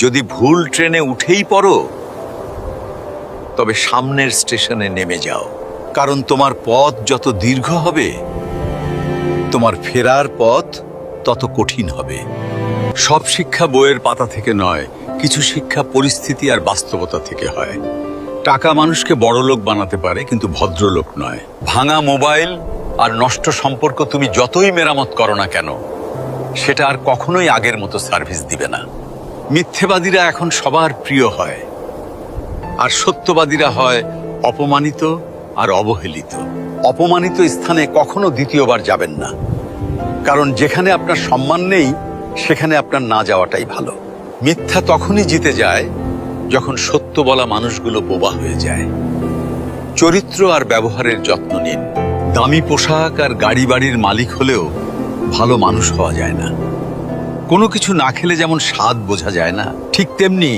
যদি ভুল ট্রেনে উঠেই পড়ো, তবে সামনের স্টেশনে নেমে যাও, কারণ তোমার পথ যত দীর্ঘ হবে, তোমার ফেরার পথ তত কঠিন হবে। সব শিক্ষা বইয়ের পাতা থেকে নয়, কিছু শিক্ষা পরিস্থিতি আর বাস্তবতা থেকে হয়। টাকা মানুষকে বড়লোক বানাতে পারে, কিন্তু ভদ্রলোক নয়। ভাঙা মোবাইল আর নষ্ট সম্পর্ক তুমি যতই মেরামত করো না কেন, সেটা আর কখনোই আগের মতো সার্ভিস দিবে না। মিথ্যেবাদীরা এখন সবার প্রিয় হয়, আর সত্যবাদীরা হয় অপমানিত আর অবহেলিত। অপমানিত স্থানে কখনো দ্বিতীয়বার যাবেন না, কারণ যেখানে আপনার সম্মান নেই, সেখানে আপনার না যাওয়াটাই ভালো। মিথ্যা তখনই জিতে যায় যখন সত্য বলা মানুষগুলো বোবা হয়ে যায়। চরিত্র আর ব্যবহারের যত্ন নিন। দামি পোশাক আর গাড়ি বাড়ির মালিক হলেও ভালো মানুষ হওয়া যায় না। কোনো কিছু না খেলে যেমন স্বাদ বোঝা যায় না, ঠিক তেমনি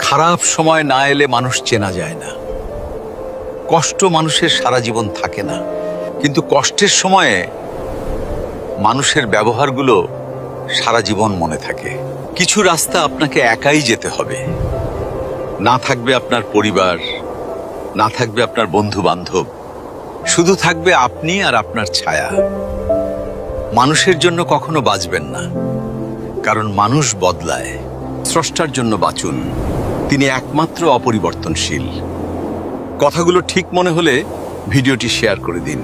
খারাপ সময় না এলে মানুষ চেনা যায় না। কষ্ট মানুষের সারা জীবন থাকে না, কিন্তু কষ্টের সময়ে মানুষের ব্যবহারগুলো সারা জীবন মনে থাকে। কিছু রাস্তা আপনাকে একাই যেতে হবে। না থাকবে আপনার পরিবার, না থাকবে আপনার বন্ধু বান্ধব, শুধু থাকবে আপনি আর আপনার ছায়া। মানুষের জন্য কখনো বাঁচবেন না, কারণ মানুষ বদলায়। স্রষ্টার জন্য বাঁচুন, তিনি একমাত্র অপরিবর্তনশীল। কথাগুলো ঠিক মনে হলে ভিডিওটি শেয়ার করে দিন।